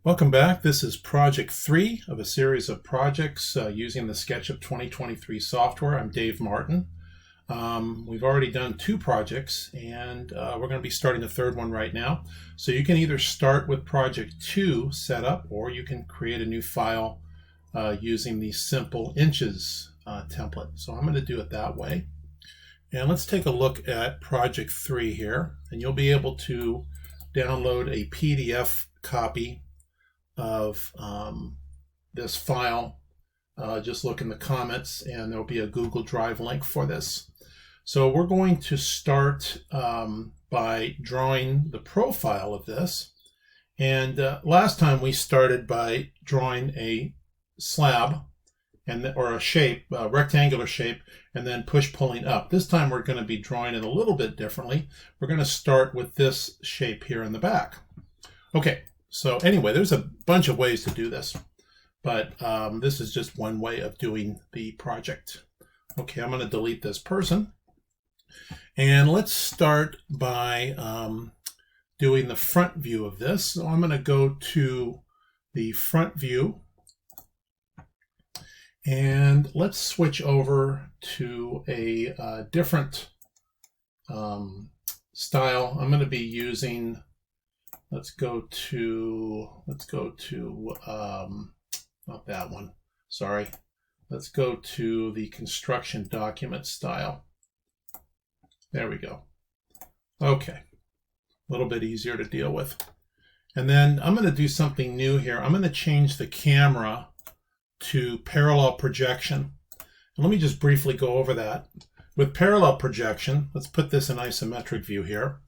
Welcome back. This is project 3 of a series of projects using the SketchUp 2023 software. I'm Dave Martin. We've already done 2 projects and we're going to be starting the third one right now. So you can either start with project 2 setup, or you can create a new file using the simple inches template. So I'm going to do it that way. And let's take a look at project 3 here, and you'll be able to download a PDF copy of this file. Just look in the comments and there'll be a Google Drive link for this. So we're going to start by drawing the profile of this. And last time we started by drawing a slab or a shape, a rectangular shape, and then push-pulling up. This time we're going to be drawing it a little bit differently. We're going to start with this shape here in the back. Okay. So anyway, there's a bunch of ways to do this, but this is just one way of doing the project. Okay, I'm going to delete this person. And let's start by doing the front view of this. So I'm going to go to the front view. And let's switch over to a different style. I'm going to be using... Let's go to not that one, sorry. Let's go to the construction document style. There we go. Okay, a little bit easier to deal with. And then I'm going to do something new here. I'm going to change the camera to parallel projection. And let me just briefly go over that. With parallel projection, let's put this in isometric view here.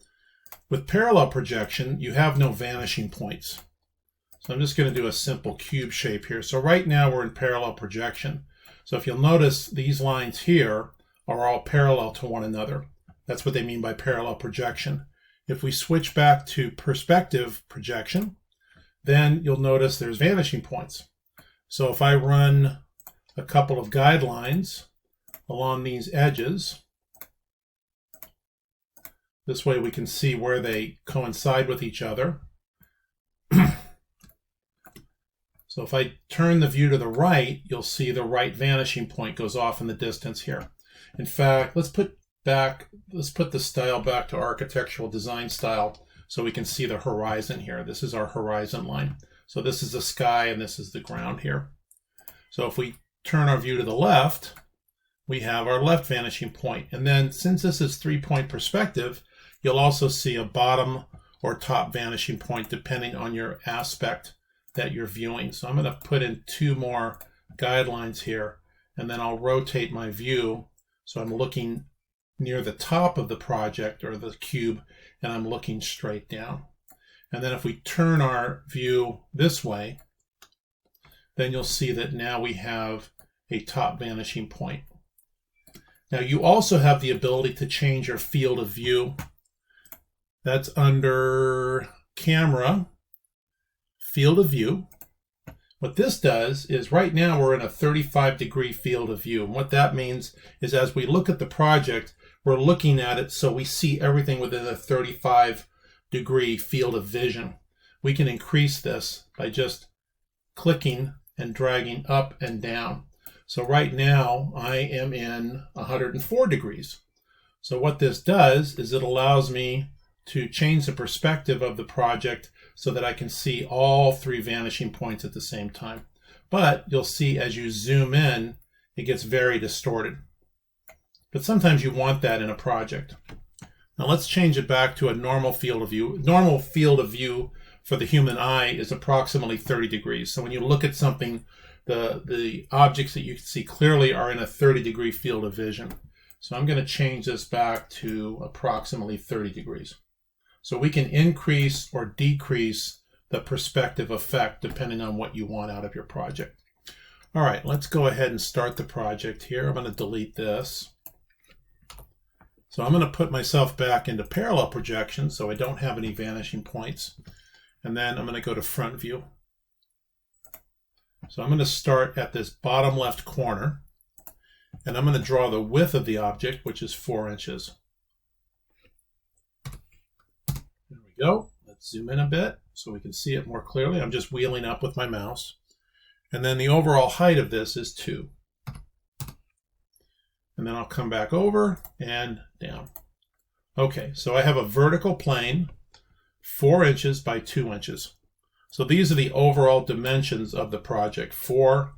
With parallel projection, you have no vanishing points. So I'm just going to do a simple cube shape here. So right now we're in parallel projection. So if you'll notice, these lines here are all parallel to one another. That's what they mean by parallel projection. If we switch back to perspective projection, then you'll notice there's vanishing points. So if I run a couple of guidelines along these edges, this way we can see where they coincide with each other. So if I turn the view to the right, you'll see the right vanishing point goes off in the distance here. In fact, let's put the style back to architectural design style so we can see the horizon here. This is our horizon line. So this is the sky and this is the ground here. So if we turn our view to the left, we have our left vanishing point. And then since this is 3-point perspective, you'll also see a bottom or top vanishing point depending on your aspect that you're viewing. So I'm going to put in 2 more guidelines here, and then I'll rotate my view so I'm looking near the top of the project or the cube, and I'm looking straight down. And then if we turn our view this way, then you'll see that now we have a top vanishing point. Now you also have the ability to change your field of view. That's under Camera, Field of View. What this does is right now we're in a 35-degree field of view. And what that means is as we look at the project, we're looking at it so we see everything within a 35-degree field of vision. We can increase this by just clicking and dragging up and down. So right now I am in 104 degrees. So what this does is it allows me to change the perspective of the project so that I can see all 3 vanishing points at the same time. But you'll see as you zoom in, it gets very distorted. But sometimes you want that in a project. Now let's change it back to a normal field of view. Normal field of view for the human eye is approximately 30 degrees. So when you look at something, the objects that you can see clearly are in a 30-degree field of vision. So I'm going to change this back to approximately 30 degrees. So we can increase or decrease the perspective effect depending on what you want out of your project. All right, let's go ahead and start the project here. I'm going to delete this. So I'm going to put myself back into parallel projection so I don't have any vanishing points. And then I'm going to go to front view. So I'm going to start at this bottom left corner. And I'm going to draw the width of the object, which is 4 inches. There we go. zoom in a bit so we can see it more clearly. I'm just wheeling up with my mouse. And then the overall height of this is 2. And then I'll come back over and down. Okay, so I have a vertical plane, 4 inches by 2 inches. So these are the overall dimensions of the project, 4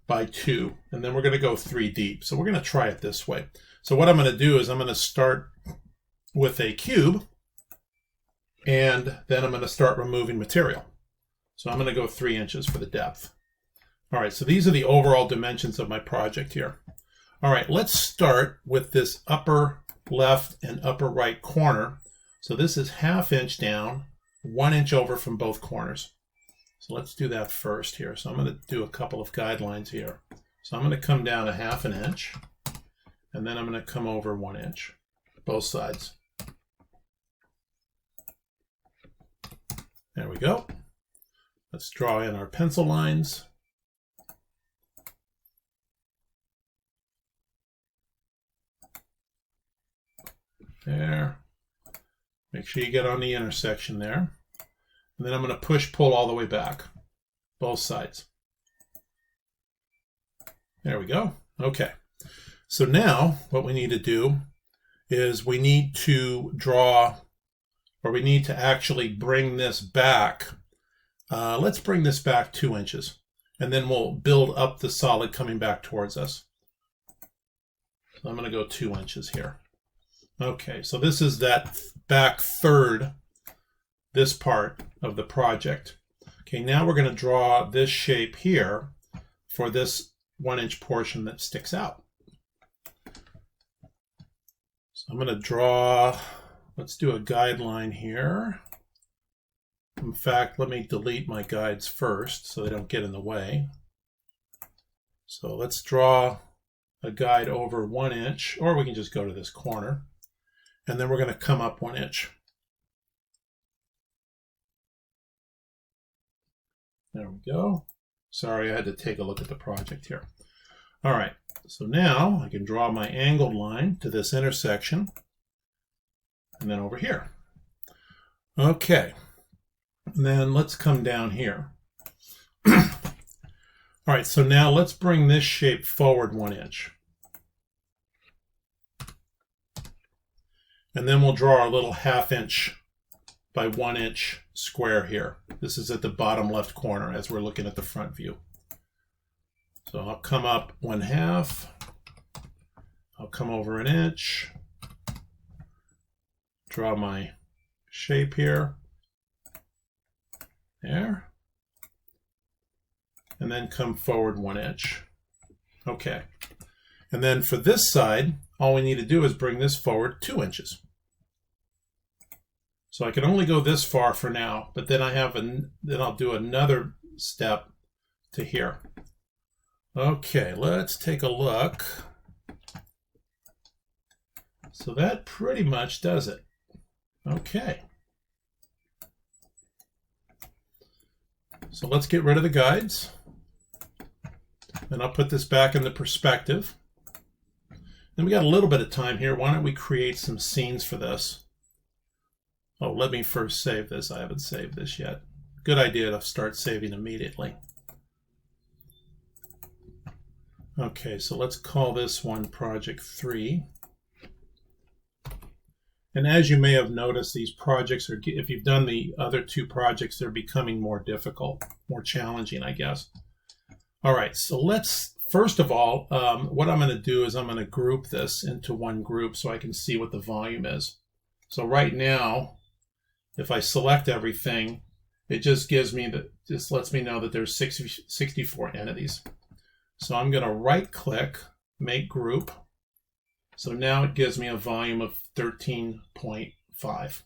by 2. And then we're going to go 3 deep. So we're going to try it this way. So what I'm going to do is I'm going to start with a cube, and then I'm going to start removing material. So I'm going to go 3 inches for the depth. All right, so these are the overall dimensions of my project here. All right, let's start with this upper left and upper right corner. So this is 1/2 inch down, 1 inch over from both corners. So let's do that first here. So I'm going to do a couple of guidelines here. So I'm going to come down 1/2 inch, and then I'm going to come over 1 inch, both sides. There we go. Let's draw in our pencil lines. There. Make sure you get on the intersection there. And then I'm going to push-pull all the way back, both sides. There we go. Okay. So now what we need to do is we need to draw, or we need to actually bring this back. Let's bring this back 2 inches, and then we'll build up the solid coming back towards us. So I'm going to go 2 inches here. Okay, so this is that back third, this part of the project. Okay, now we're going to draw this shape here for this 1 inch portion that sticks out. So I'm going to draw, let's do a guideline here. In fact, let me delete my guides first so they don't get in the way. So let's draw a guide over 1 inch, or we can just go to this corner. And then we're going to come up 1 inch. There we go. Sorry, I had to take a look at the project here. All right, so now I can draw my angled line to this intersection, and then over here. Okay, and then let's come down here. All right, so now let's bring this shape forward 1 inch. And then we'll draw our little 1/2 inch by 1 inch square here. This is at the bottom left corner as we're looking at the front view. So I'll come up 1/2. I'll come over 1 inch. Draw my shape here. There. And then come forward 1 inch. Okay. And then for this side, all we need to do is bring this forward 2 inches. So I can only go this far for now, but then I'll do another step to here. Okay, let's take a look. So that pretty much does it. Okay. So let's get rid of the guides. And I'll put this back in the perspective. Then we got a little bit of time here. Why don't we create some scenes for this? Oh, let me first save this. I haven't saved this yet. Good idea to start saving immediately. Okay, so let's call this one Project 3. And as you may have noticed, these projects are, if you've done the other 2 projects, they're becoming more difficult, more challenging, I guess. All right, so let's, first of all, what I'm going to do is I'm going to group this into one group so I can see what the volume is. So right now, if I select everything, it just gives me just lets me know that there's 64 entities. So I'm going to right click, make group. So now it gives me a volume of 13.5.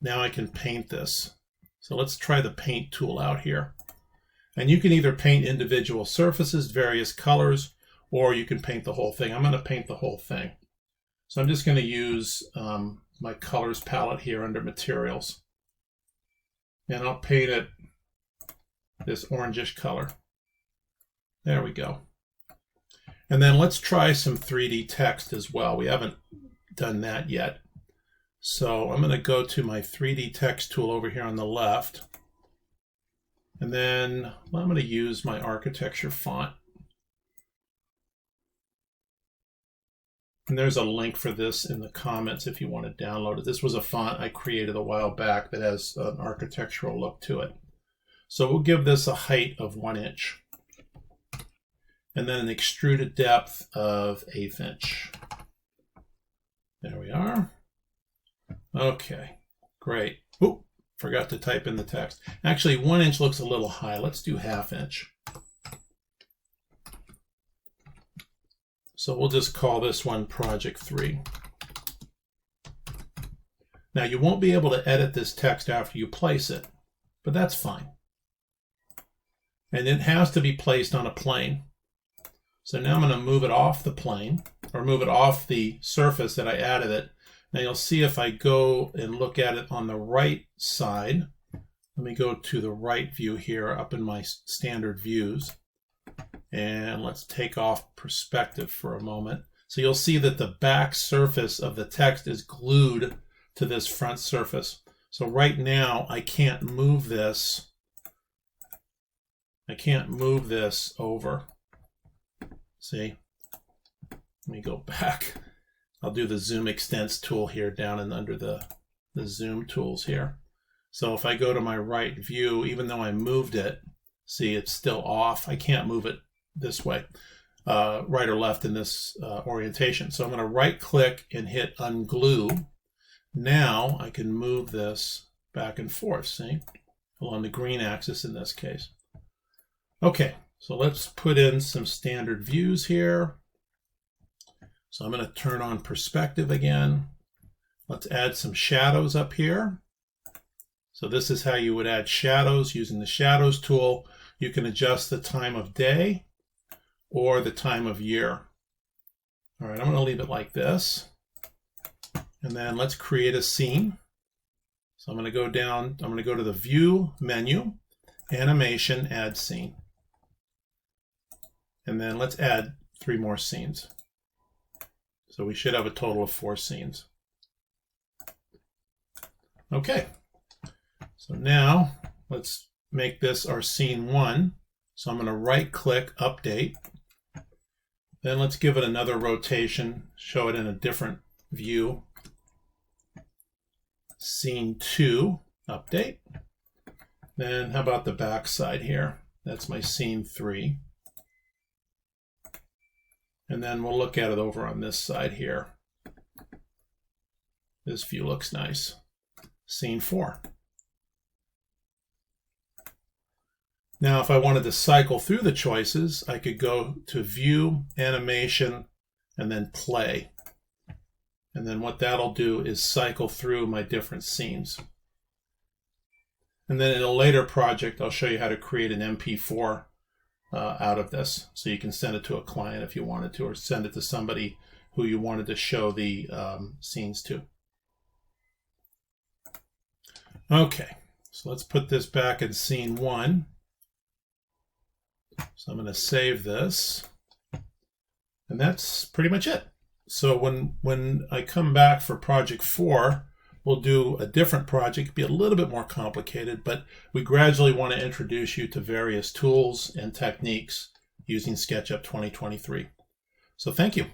Now I can paint this. So let's try the paint tool out here. And you can either paint individual surfaces, various colors, or you can paint the whole thing. I'm going to paint the whole thing. So I'm just going to use my colors palette here under materials. And I'll paint it this orangish color. There we go. And then let's try some 3D text as well. We haven't done that yet. So I'm going to go to my 3D text tool over here on the left. And then I'm going to use my architecture font. And there's a link for this in the comments if you want to download it. This was a font I created a while back that has an architectural look to it. So we'll give this a height of 1 inch. And then an extruded depth of 1/8 inch. There we are. Okay, great. Oop, forgot to type in the text. Actually, 1 inch looks a little high. Let's do 1/2 inch. So we'll just call this one Project 3. Now you won't be able to edit this text after you place it, but that's fine. And it has to be placed on a plane. So now I'm going to move it off the plane, or move it off the surface that I added it. Now you'll see if I go and look at it on the right side, let me go to the right view here up in my standard views. And let's take off perspective for a moment. So you'll see that the back surface of the text is glued to this front surface. So right now I can't move this. I can't move this over. See? Let me go back. I'll do the zoom extents tool here down and under the zoom tools here. So if I go to my right view, even though I moved it, see it's still off. I can't move it this way, right or left in this orientation. So I'm going to right click and hit unglue. Now I can move this back and forth, see, along the green axis in this case. Okay, so let's put in some standard views here. So I'm going to turn on perspective again. Let's add some shadows up here. So this is how you would add shadows using the shadows tool. You can adjust the time of day or the time of year. All right, I'm going to leave it like this. And then let's create a scene. So I'm going to go down, I'm going to go to the View menu, Animation, Add Scene. And then let's add 3 more scenes. So we should have a total of 4 scenes. Okay, so now let's make this our scene 1. So I'm going to right click, update. Then let's give it another rotation, show it in a different view. Scene 2, update. Then how about the back side here? That's my scene 3. And then we'll look at it over on this side here. This view looks nice. Scene 4. Now, if I wanted to cycle through the choices, I could go to View, Animation, and then Play. And then what that'll do is cycle through my different scenes. And then in a later project, I'll show you how to create an MP4 out of this. So you can send it to a client if you wanted to, or send it to somebody who you wanted to show the scenes to. Okay, so let's put this back in scene 1. So I'm going to save this. And that's pretty much it. So when I come back for project 4, we'll do a different project. It'll be a little bit more complicated, but we gradually want to introduce you to various tools and techniques using SketchUp 2023. So thank you.